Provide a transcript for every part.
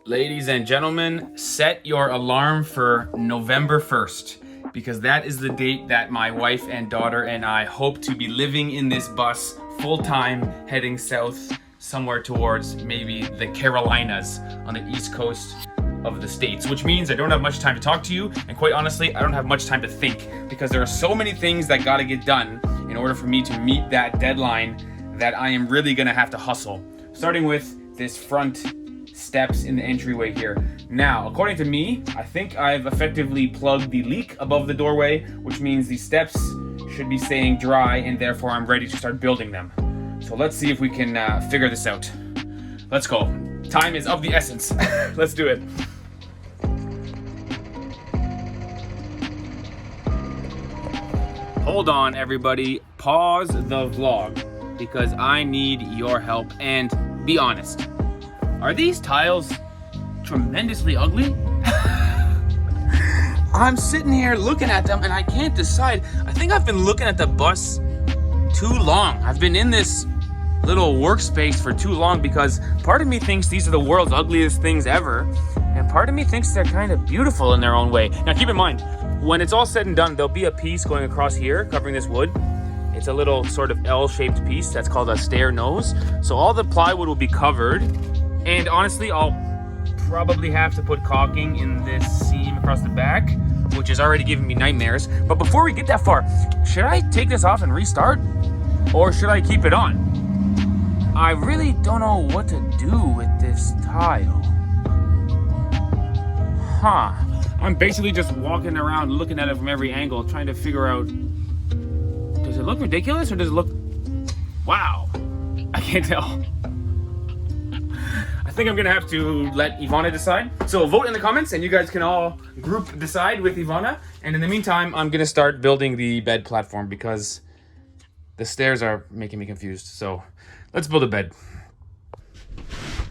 Ladies and gentlemen, set your alarm for November 1st because that is the date that my wife and daughter and I hope to be living in this bus full-time, heading south somewhere towards maybe the Carolinas on the east coast of the States, which means I don't have much time to talk to you, and quite honestly, I don't have much time to think because there are so many things that gotta get done in order for me to meet that deadline that I am really gonna have to hustle. Starting with this front steps in the entryway here. Now, according to me, I think I've effectively plugged the leak above the doorway, which means the steps should be staying dry and therefore I'm ready to start building them. So let's see if we can figure this out. Let's go. Time is of the essence. Let's do it. Hold on, everybody. Pause the vlog because I need your help, and be honest. Are these tiles tremendously ugly? I'm sitting here looking at them and I can't decide. I think I've been looking at the bus too long. I've been in this little workspace for too long because part of me thinks these are the world's ugliest things ever, and part of me thinks they're kind of beautiful in their own way. Now keep in mind, when it's all said and done, there'll be a piece going across here covering this wood. It's a little sort of L-shaped piece that's called a stair nose. So all the plywood will be covered. And honestly, I'll probably have to put caulking in this seam across the back, which is already giving me nightmares. But before we get that far, should I take this off and restart? Or should I keep it on? I really don't know what to do with this tile. I'm basically just walking around looking at it from every angle, trying to figure out, does it look ridiculous or does it look, wow, I can't tell. I think I'm gonna have to let Ivana decide. So vote in the comments and you guys can all group decide with Ivana. And in the meantime, I'm gonna start building the bed platform because the stairs are making me confused. So let's build a bed.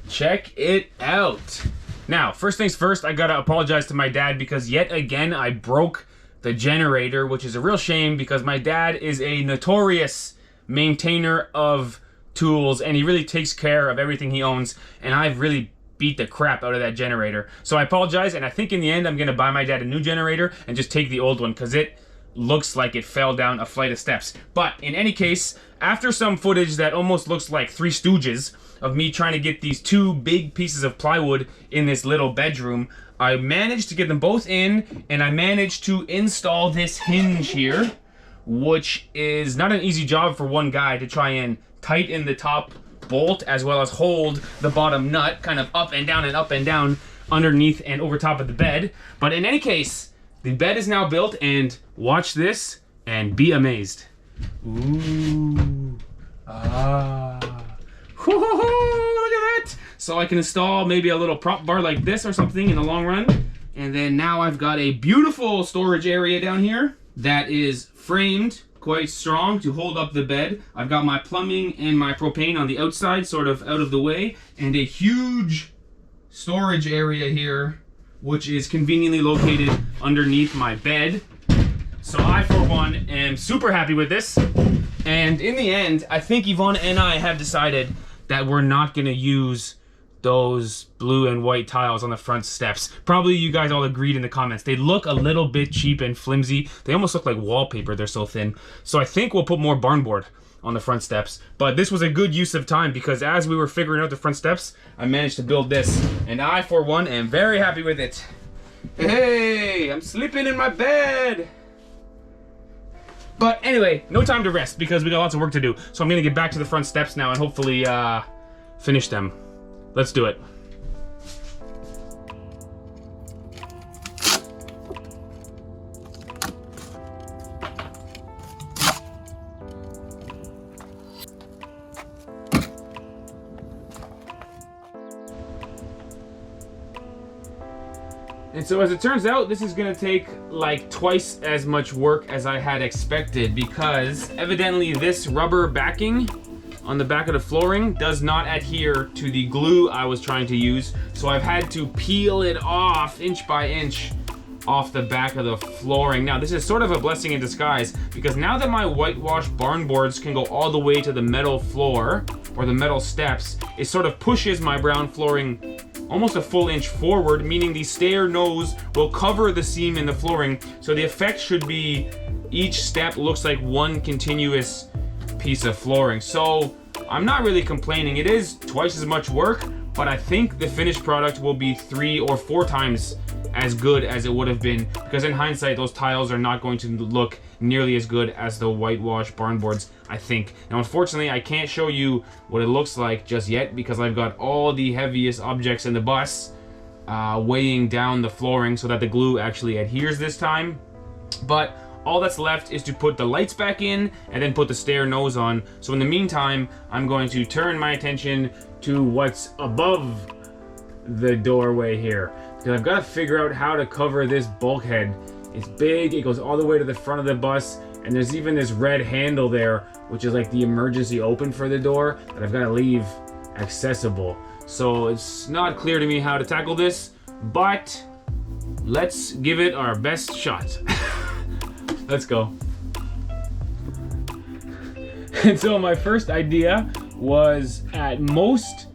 Check it out. Now, first things first, I gotta apologize to my dad because yet again, I broke the generator, which is a real shame because my dad is a notorious maintainer of tools and he really takes care of everything he owns, and I've really beat the crap out of that generator. So I apologize, and I think in the end I'm gonna buy my dad a new generator and just take the old one because it looks like it fell down a flight of steps. But in any case, after some footage that almost looks like Three Stooges of me trying to get these two big pieces of plywood in this little bedroom, I managed to get them both in, and I managed to install this hinge here, which is not an easy job for one guy to try and tighten the top bolt as well as hold the bottom nut kind of up and down underneath and over top of the bed. But in any case, the bed is now built, and watch this and be amazed. Ooh. Look at that. So I can install maybe a little prop bar like this or something in the long run. And then now I've got a beautiful storage area down here that is framed quite strong to hold up the bed. I've got my plumbing and my propane on the outside, sort of out of the way, and a huge storage area here, which is conveniently located underneath my bed. So I, for one, am super happy with this. And in the end, I think Ivana and I have decided that we're not gonna use those blue and white tiles on the front steps. Probably you guys all agreed in the comments. They look a little bit cheap and flimsy. They almost look like wallpaper, they're so thin. So I think we'll put more barn board on the front steps. But this was a good use of time because as we were figuring out the front steps, I managed to build this. And I, for one, am very happy with it. Hey, I'm sleeping in my bed. But anyway, no time to rest because we got lots of work to do. So I'm gonna get back to the front steps now and hopefully finish them. Let's do it. And so as it turns out, this is gonna take like twice as much work as I had expected because evidently this rubber backing on the back of the flooring does not adhere to the glue I was trying to use. So I've had to peel it off inch by inch off the back of the flooring. Now this is sort of a blessing in disguise because now that my whitewashed barn boards can go all the way to the metal floor or the metal steps, it sort of pushes my brown flooring almost a full inch forward, meaning the stair nose will cover the seam in the flooring. So the effect should be each step looks like one continuous piece of flooring. So I'm not really complaining. It is twice as much work, but I think the finished product will be 3 or 4 times as good as it would have been, because in hindsight, those tiles are not going to look nearly as good as the whitewash barn boards, I think. Now, unfortunately, I can't show you what it looks like just yet because I've got all the heaviest objects in the bus weighing down the flooring so that the glue actually adheres this time. But all that's left is to put the lights back in and then put the stair nose on. So in the meantime, I'm going to turn my attention to what's above the doorway here, because I've got to figure out how to cover this bulkhead. It's big, it goes all the way to the front of the bus, and there's even this red handle there, which is like the emergency open for the door that I've got to leave accessible. So it's not clear to me how to tackle this, but let's give it our best shot. Let's go. And so my first idea was at most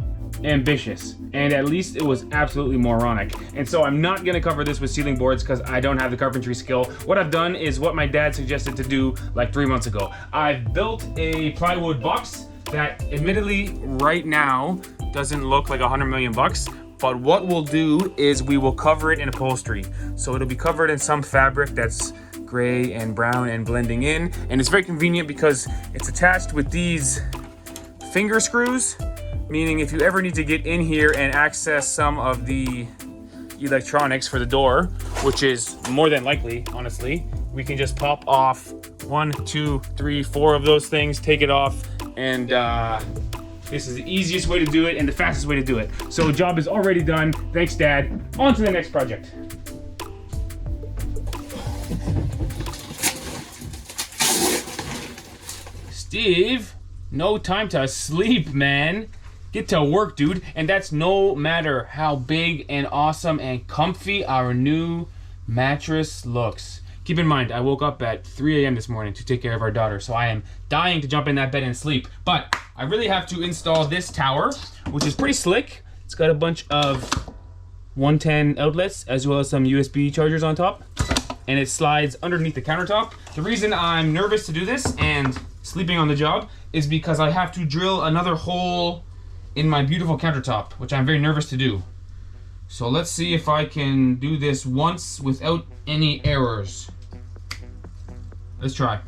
ambitious, and at least it was absolutely moronic. And so I'm not gonna cover this with ceiling boards because I don't have the carpentry skill. What I've done is what my dad suggested to do like 3 months ago. I've built a plywood box that admittedly right now doesn't look like $100 million bucks, but what we'll do is we will cover it in upholstery. So it'll be covered in some fabric that's gray and brown and blending in, and it's very convenient because it's attached with these finger screws, meaning if you ever need to get in here and access some of the electronics for the door, which is more than likely, honestly, we can just pop off 1, 2, 3, 4 of those things, take it off, and this is the easiest way to do it and the fastest way to do it. So job is already done. Thanks, Dad. On to the next project. Steve, no time to sleep, man. Get to work, dude. And that's no matter how big and awesome and comfy our new mattress looks. Keep in mind, I woke up at 3 a.m. this morning to take care of our daughter, so I am dying to jump in that bed and sleep. But I really have to install this tower, which is pretty slick. It's got a bunch of 110 outlets, as well as some USB chargers on top. And it slides underneath the countertop. The reason I'm nervous to do this and sleeping on the job is because I have to drill another hole in my beautiful countertop, which I'm very nervous to do. So let's see if I can do this once without any errors. Let's try.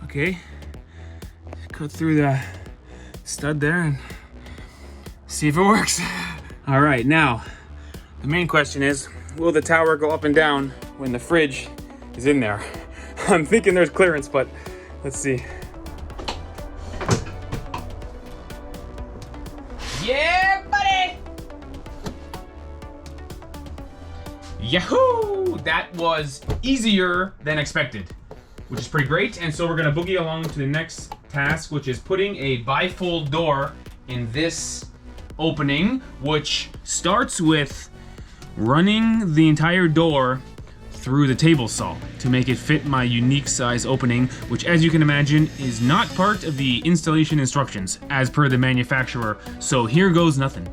Okay, cut through the stud there and see if it works. All right, now the main question is, will the tower go up and down when the fridge is in there? I'm thinking there's clearance, but let's see. Yeah, buddy! Yahoo! That was easier than expected, which is pretty great. And so we're gonna boogie along to the next task, which is putting a bifold door in this opening, which starts with running the entire door through the table saw to make it fit my unique size opening, which, as you can imagine, is not part of the installation instructions as per the manufacturer. So here goes nothing.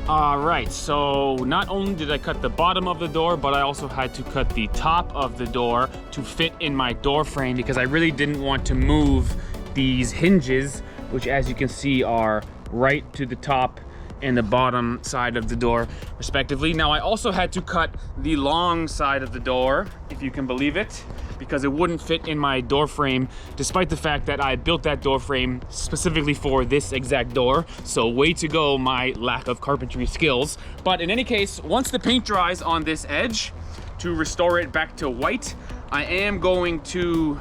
Alright, so not only did I cut the bottom of the door, but I also had to cut the top of the door to fit in my door frame because I really didn't want to move these hinges, which, as you can see, are right to the top and the bottom side of the door, respectively. Now, I also had to cut the long side of the door, if you can believe it, because it wouldn't fit in my door frame, despite the fact that I built that door frame specifically for this exact door. So way to go, my lack of carpentry skills. But in any case, once the paint dries on this edge, to restore it back to white, I am going to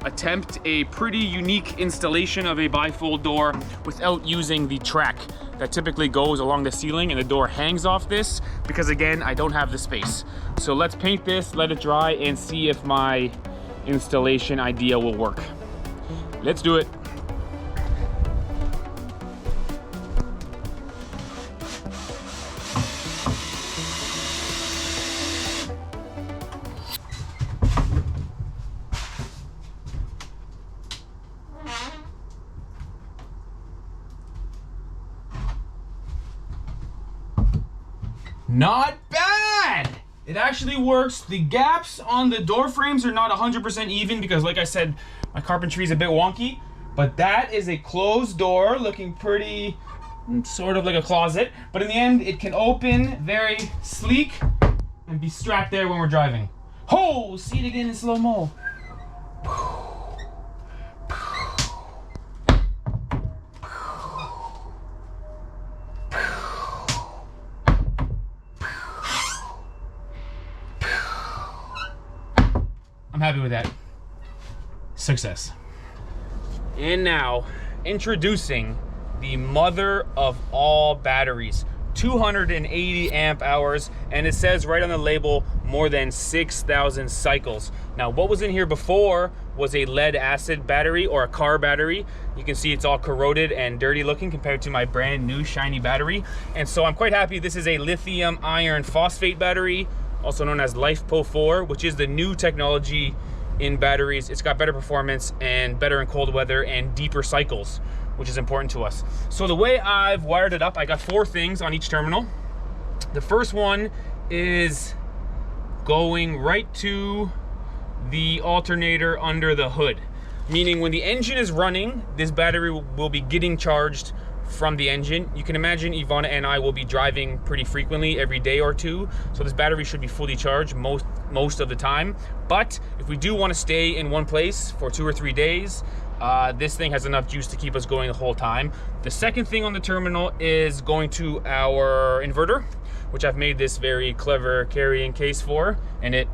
attempt a pretty unique installation of a bifold door without using the track that typically goes along the ceiling, and the door hangs off this because, again, I don't have the space. So let's paint this, let it dry, and see if my installation idea will work. Let's do it. Not bad! It actually works. The gaps on the door frames are not 100% even because, like I said, my carpentry is a bit wonky, but that is a closed door looking pretty sort of like a closet, but in the end it can open very sleek and be strapped there when we're driving. Oh, see it again in slow-mo. I'm happy with that. Success. And now, introducing the mother of all batteries. 280 amp hours, and it says right on the label, more than 6,000 cycles. Now, what was in here before was a lead acid battery or a car battery. You can see it's all corroded and dirty looking compared to my brand new shiny battery. And so I'm quite happy this is a lithium iron phosphate battery, also known as LiFePO4, which is the new technology in batteries. It's got better performance and better in cold weather and deeper cycles, which is important to us. So the way I've wired it up, I got 4 things on each terminal. The first one is going right to the alternator under the hood, meaning when the engine is running, this battery will be getting charged from the engine. You can imagine Ivana and I will be driving pretty frequently every day or two, so this battery should be fully charged most of the time. But if we do want to stay in one place for 2 or 3 days, this thing has enough juice to keep us going the whole time. The second thing on the terminal is going to our inverter, which I've made this very clever carrying case for, and it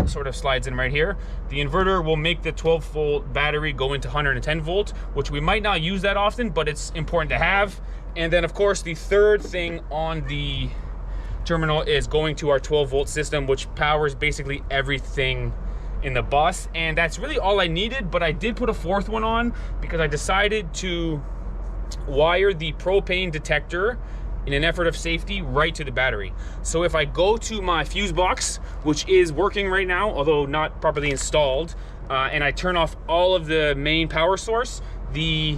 sort of slides in right here. The inverter will make the 12-volt battery go into 110 volt, which we might not use that often, but it's important to have. And then, of course, the third thing on the terminal is going to our 12-volt system, which powers basically everything in the bus. And that's really all I needed, but I did put a 4th one on because I decided to wire the propane detector in an effort of safety right to the battery. So if I go to my fuse box, which is working right now, although not properly installed, and I turn off all of the main power source, the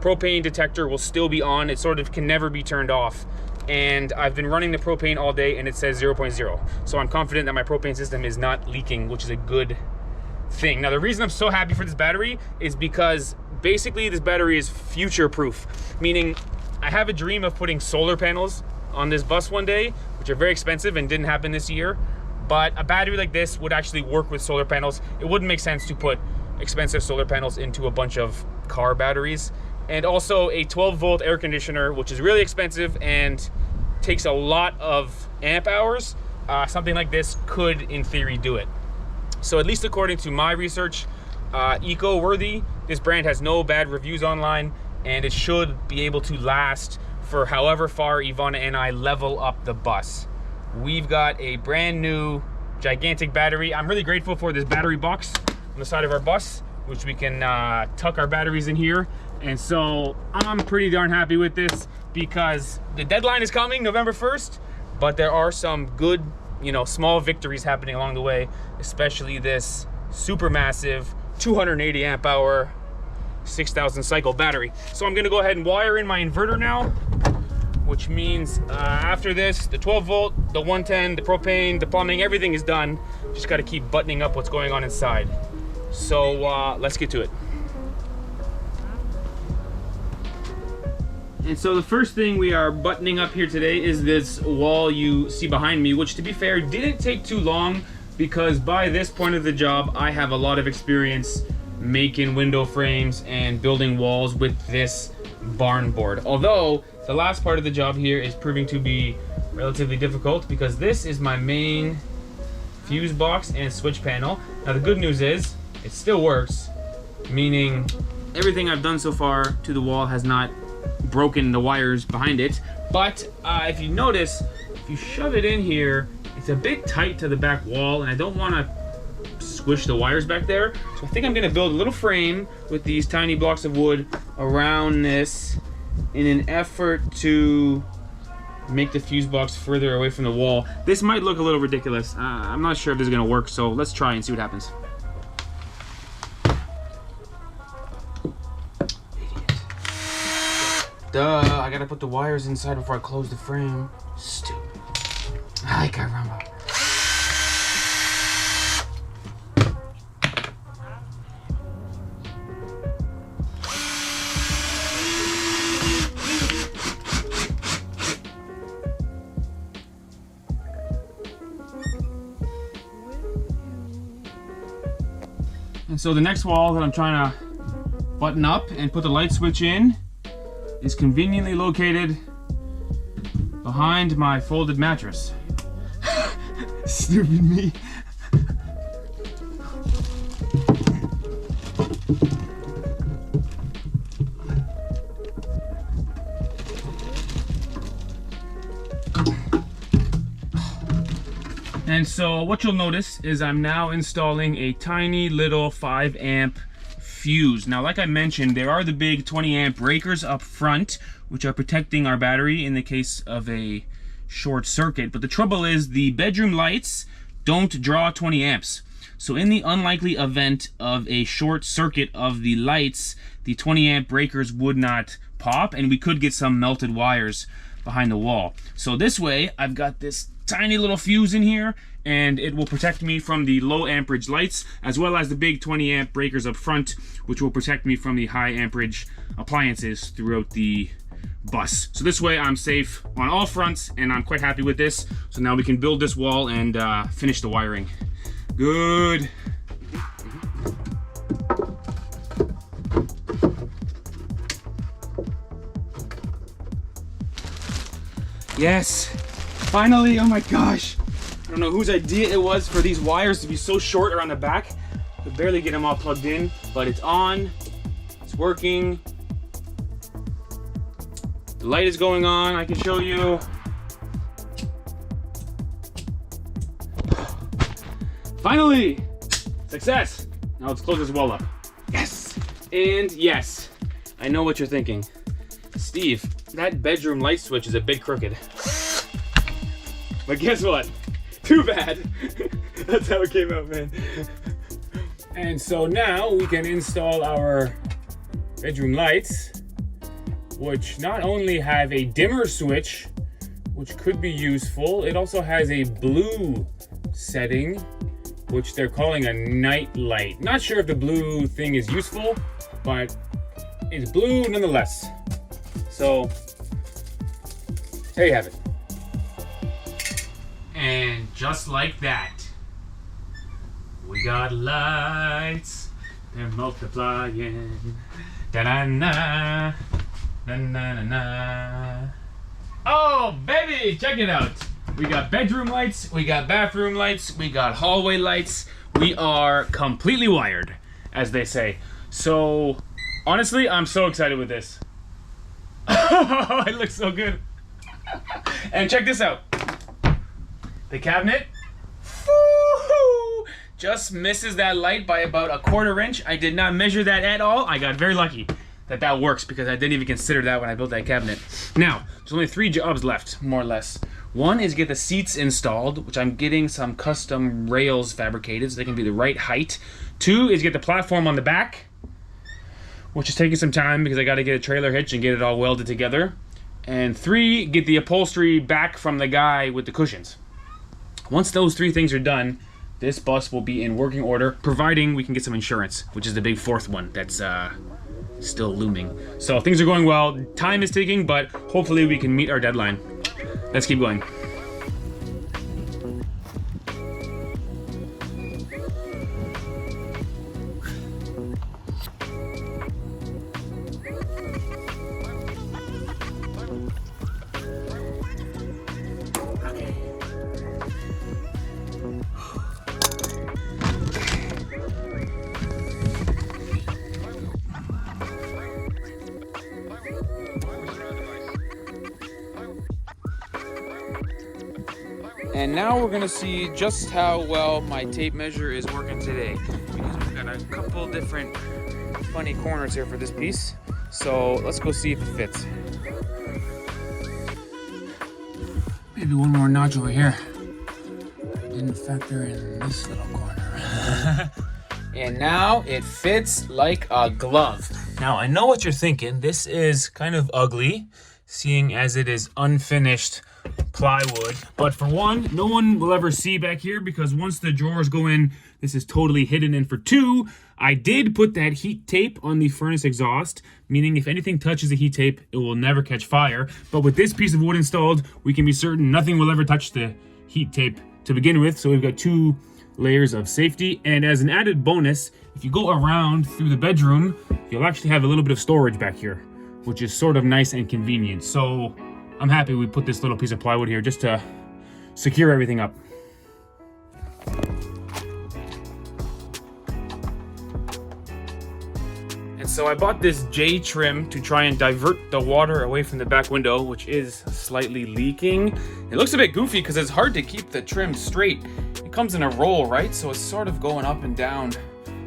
propane detector will still be on. It sort of can never be turned off. And I've been running the propane all day and it says 0.0. So I'm confident that my propane system is not leaking, which is a good thing. Now, the reason I'm so happy for this battery is because basically this battery is future proof, meaning I have a dream of putting solar panels on this bus one day, which are very expensive and didn't happen this year. But a battery like this would actually work with solar panels. It wouldn't make sense to put expensive solar panels into a bunch of car batteries. And also a 12-volt air conditioner, which is really expensive and takes a lot of amp hours. Something like this could, in theory, do it. So at least according to my research, eco-worthy, this brand has no bad reviews online, and it should be able to last for however far Ivana and I level up the bus. We've got a brand new gigantic battery. I'm really grateful for this battery box on the side of our bus, which we can tuck our batteries in here. And so I'm pretty darn happy with this because the deadline is coming, November 1st, but there are some good, small victories happening along the way, especially this super massive 280 amp hour, 6,000 cycle battery. So I'm gonna go ahead and wire in my inverter now, which means after this, the 12 volt, the 110, the propane, the plumbing, everything is done. Just gotta keep buttoning up what's going on inside. So let's get to it. And so the first thing we are buttoning up here today is this wall you see behind me, which, to be fair, didn't take too long because by this point of the job, I have a lot of experience making window frames and building walls with this barn board. Although the last part of the job here is proving to be relatively difficult because this is my main fuse box and switch panel. Now the good news is it still works, meaning everything I've done so far to the wall has not broken the wires behind it. But if you notice, if you shove it in here, it's a bit tight to the back wall, and I don't want to squish the wires back there. So I think I'm gonna build a little frame with these tiny blocks of wood around this in an effort to make the fuse box further away from the wall. This might look a little ridiculous. I'm not sure if this is gonna work, so let's try and see what happens. Idiot. Duh, I gotta put the wires inside before I close the frame. Stupid. Ay, caramba. And so the next wall that I'm trying to button up and put the light switch in is conveniently located behind my folded mattress. Stupid me. And so what you'll notice is I'm now installing a tiny little 5 amp fuse. Now, like I mentioned, there are the big 20 amp breakers up front, which are protecting our battery in the case of a short circuit. But the trouble is the bedroom lights don't draw 20 amps. So in the unlikely event of a short circuit of the lights, the 20 amp breakers would not pop, and we could get some melted wires behind the wall. So this way, I've got this tiny little fuse in here, and it will protect me from the low amperage lights, as well as the big 20 amp breakers up front, which will protect me from the high amperage appliances throughout the bus. So this way I'm safe on all fronts, and I'm quite happy with this. So now we can build this wall and finish the wiring. Good. Yes, finally. Oh my gosh. I don't know whose idea it was for these wires to be so short around the back. I could barely get them all plugged in, but it's on, it's working. The light is going on, I can show you. Finally, success. Now let's close this wall up. Yes, and yes, I know what you're thinking. Steve, that bedroom light switch is a bit crooked. But guess what? Too bad. That's how it came out, man. And so now we can install our bedroom lights, which not only have a dimmer switch, which could be useful, it also has a blue setting, which they're calling a night light. Not sure if the blue thing is useful, but it's blue nonetheless. So, there you have it. And just like that, we got lights. They're multiplying. Da-na-na. Na-na-na-na. Oh, baby, check it out. We got bedroom lights, we got bathroom lights, we got hallway lights. We are completely wired, as they say. So, honestly, I'm so excited with this. It looks so good. And check this out. The cabinet just misses that light by about a 1/4 inch. I did not measure that at all. I got very lucky that that works, because I didn't even consider that when I built that cabinet. Now, there's only 3 jobs left, more or less. One is get the seats installed, which I'm getting some custom rails fabricated so they can be the right height. 2 is get the platform on the back, which is taking some time because I got to get a trailer hitch and get it all welded together. And 3, get the upholstery back from the guy with the cushions. Once those 3 things are done, this bus will be in working order, providing we can get some insurance, which is the big 4th one that's still looming. So things are going well. Time is ticking, but hopefully we can meet our deadline. Let's keep going. And now we're gonna see just how well my tape measure is working today, because we've got a couple different funny corners here for this piece. So let's go see if it fits. Maybe one more notch over here. Didn't factor in this little corner. And now it fits like a glove. Now I know what you're thinking. This is kind of ugly, seeing as it is unfinished plywood. But for one, no one will ever see back here, because once the drawers go in, this is totally hidden. And for two, I did put that heat tape on the furnace exhaust, meaning if anything touches the heat tape, it will never catch fire. But with this piece of wood installed, we can be certain nothing will ever touch the heat tape to begin with. So we've got 2 layers of safety. And as an added bonus, if you go around through the bedroom, you'll actually have a little bit of storage back here, which is sort of nice and convenient. So I'm happy we put this little piece of plywood here just to secure everything up. And so I bought this J trim to try and divert the water away from the back window, which is slightly leaking. It looks a bit goofy because it's hard to keep the trim straight. It comes in a roll, right? So it's sort of going up and down,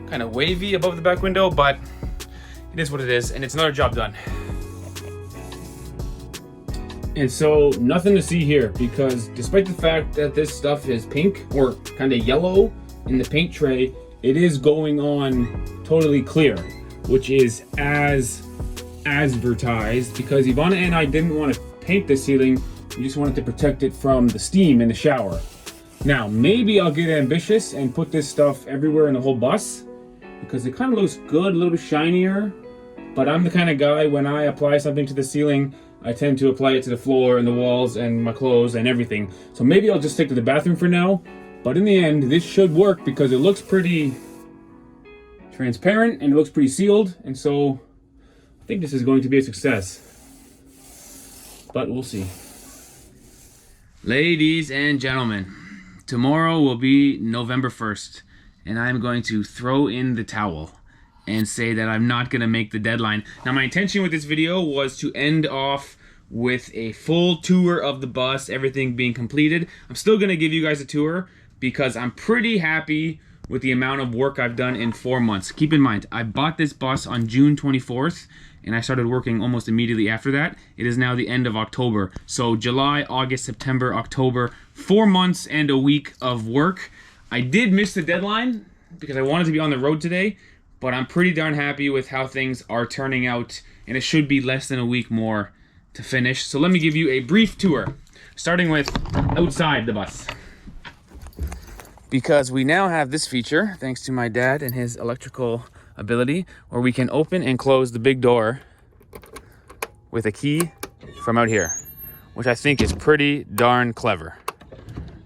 kind of wavy above the back window, but it is what it is, and it's another job done. And so nothing to see here, because despite the fact that this stuff is pink or kind of yellow in the paint tray, it is going on totally clear, which is as advertised, because Ivana and I didn't want to paint the ceiling. We just wanted to protect it from the steam in the shower. Now, maybe I'll get ambitious and put this stuff everywhere in the whole bus, because it kind of looks good, a little bit shinier. But I'm the kind of guy, when I apply something to the ceiling, I tend to apply it to the floor and the walls and my clothes and everything. So maybe I'll just stick to the bathroom for now. But in the end, this should work because it looks pretty transparent and it looks pretty sealed. And so I think this is going to be a success. But we'll see. Ladies and gentlemen, tomorrow will be November 1st. And I'm going to throw in the towel and say that I'm not gonna make the deadline. Now, my intention with this video was to end off with a full tour of the bus, everything being completed. I'm still gonna give you guys a tour because I'm pretty happy with the amount of work I've done in 4 months. Keep in mind, I bought this bus on June 24th and I started working almost immediately after that. It is now the end of October. So July, August, September, October, 4 months and a week of work. I did miss the deadline because I wanted to be on the road today, but I'm pretty darn happy with how things are turning out, and it should be less than a week more to finish. So let me give you a brief tour, starting with outside the bus. Because we now have this feature, thanks to my dad and his electrical ability, where we can open and close the big door with a key from out here, which I think is pretty darn clever.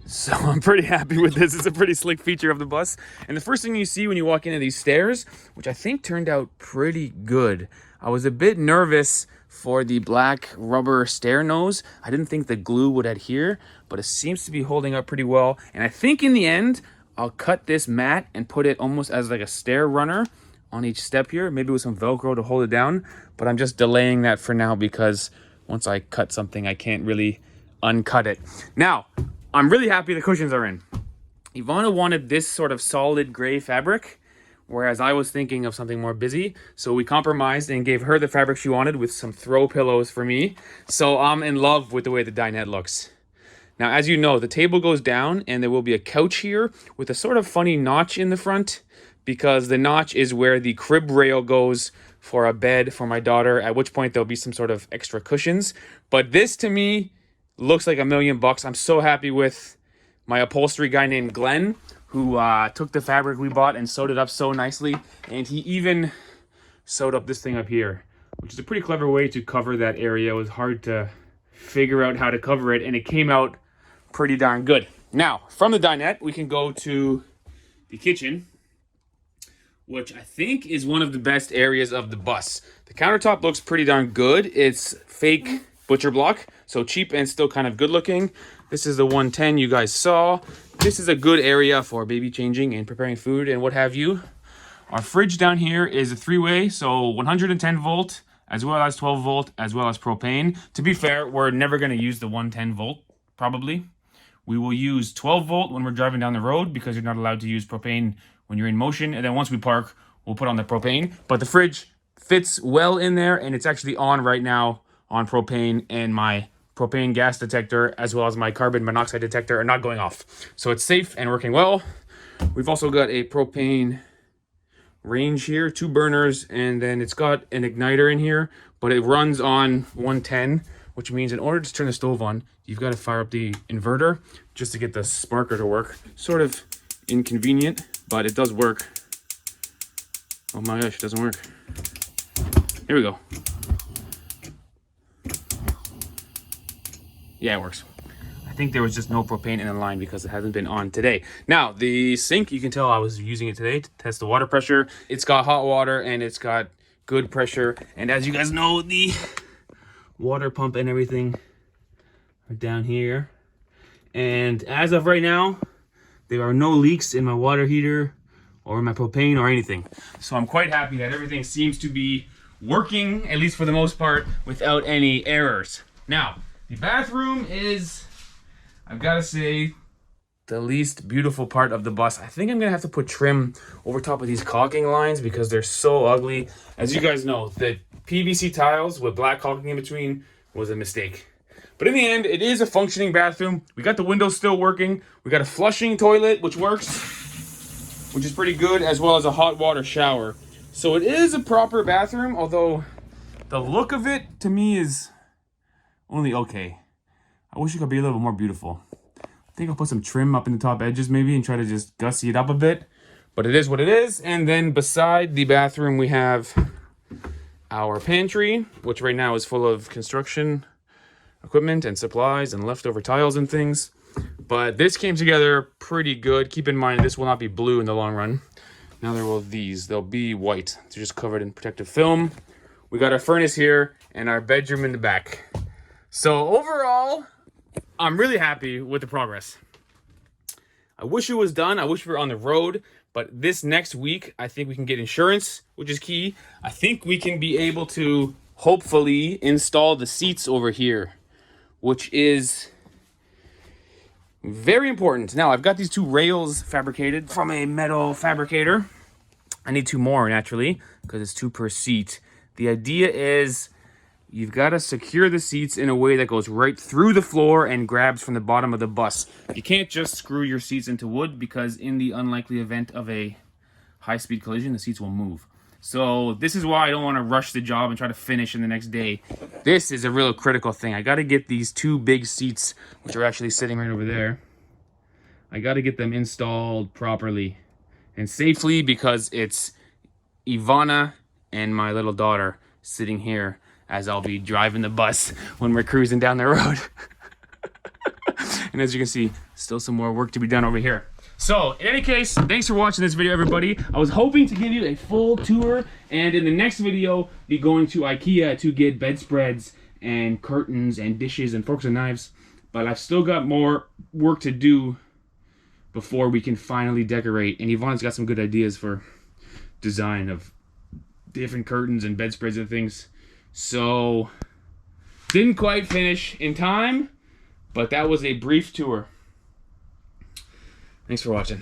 So I'm pretty happy with this. It's a pretty slick feature of the bus. And the first thing you see when you walk into these stairs, which I think turned out pretty good. I was a bit nervous for the black rubber stair nose. I didn't think the glue would adhere, but it seems to be holding up pretty well. And I think in the end, I'll cut this mat and put it almost as like a stair runner on each step here, maybe with some Velcro to hold it down. But I'm just delaying that for now because once I cut something, I can't really uncut it. Now, I'm really happy the cushions are in. Ivana wanted this sort of solid gray fabric, whereas I was thinking of something more busy. So we compromised and gave her the fabric she wanted with some throw pillows for me. So I'm in love with the way the dinette looks. Now, as you know, the table goes down and there will be a couch here with a sort of funny notch in the front, because the notch is where the crib rail goes for a bed for my daughter, at which point there'll be some sort of extra cushions. But this to me looks like $1 million. I'm so happy with my upholstery guy named Glenn, who took the fabric we bought and sewed it up so nicely. And he even sewed up this thing up here, which is a pretty clever way to cover that area. It was hard to figure out how to cover it, and it came out pretty darn good. Now, from the dinette, we can go to the kitchen, which I think is one of the best areas of the bus. The countertop looks pretty darn good. It's fake butcher block, so cheap and still kind of good looking. This is the 110 you guys saw. This is a good area for baby changing and preparing food and what have you. Our fridge down here is a 3-way, so 110 volt, as well as 12 volt, as well as propane. To be fair, we're never gonna use the 110 volt, probably. We will use 12 volt when we're driving down the road because you're not allowed to use propane when you're in motion. And then once we park, we'll put on the propane. But the fridge fits well in there, and it's actually on right now on propane, and my propane gas detector as well as my carbon monoxide detector are not going off. So it's safe and working well. We've also got a propane range here, 2 burners, and then it's got an igniter in here, but it runs on 110, which means in order to turn the stove on, you've got to fire up the inverter just to get the sparker to work. Sort of inconvenient, but it does work. Oh my gosh, it doesn't work. Here we go. Yeah, it works. I think there was just no propane in the line because it hasn't been on today. Now, the sink, you can tell I was using it today to test the water pressure. It's got hot water and it's got good pressure. And as you guys know, the water pump and everything are down here. And as of right now, there are no leaks in my water heater or in my propane or anything. So I'm quite happy that everything seems to be working, at least for the most part, without any errors. Now, the bathroom is, I've got to say, the least beautiful part of the bus. I think I'm going to have to put trim over top of these caulking lines because they're so ugly. As you guys know, the PVC tiles with black caulking in between was a mistake. But in the end, it is a functioning bathroom. We got the windows still working. We got a flushing toilet, which works, which is pretty good, as well as a hot water shower. So it is a proper bathroom, although the look of it to me is only okay. I wish it could be a little more beautiful. I think I'll put some trim up in the top edges maybe and try to just gussy it up a bit. But it is what it is. And then beside the bathroom, we have our pantry, which right now is full of construction equipment and supplies and leftover tiles and things. But this came together pretty good. Keep in mind, this will not be blue in the long run. Now there will these. They'll be white. They're just covered in protective film. We got our furnace here and our bedroom in the back. So overall, I'm really happy with the progress. I wish it was done. I wish we were on the road. But this next week, I think we can get insurance, which is key. I think we can be able to hopefully install the seats over here, which is very important. Now, I've got these 2 rails fabricated from a metal fabricator. I need 2 more, naturally, because it's 2 per seat. The idea is you've got to secure the seats in a way that goes right through the floor and grabs from the bottom of the bus. You can't just screw your seats into wood because in the unlikely event of a high-speed collision, the seats will move. So this is why I don't want to rush the job and try to finish in the next day. This is a real critical thing. I got to get these 2 big seats, which are actually sitting right over there. I got to get them installed properly and safely because it's Ivana and my little daughter sitting here as I'll be driving the bus when we're cruising down the road. And as you can see, still some more work to be done over here. So, in any case, thanks for watching this video, everybody. I was hoping to give you a full tour, and in the next video, be going to IKEA to get bedspreads and curtains and dishes and forks and knives. But I've still got more work to do before we can finally decorate. And Yvonne's got some good ideas for design of different curtains and bedspreads and things. So, didn't quite finish in time, but that was a brief tour. Thanks for watching.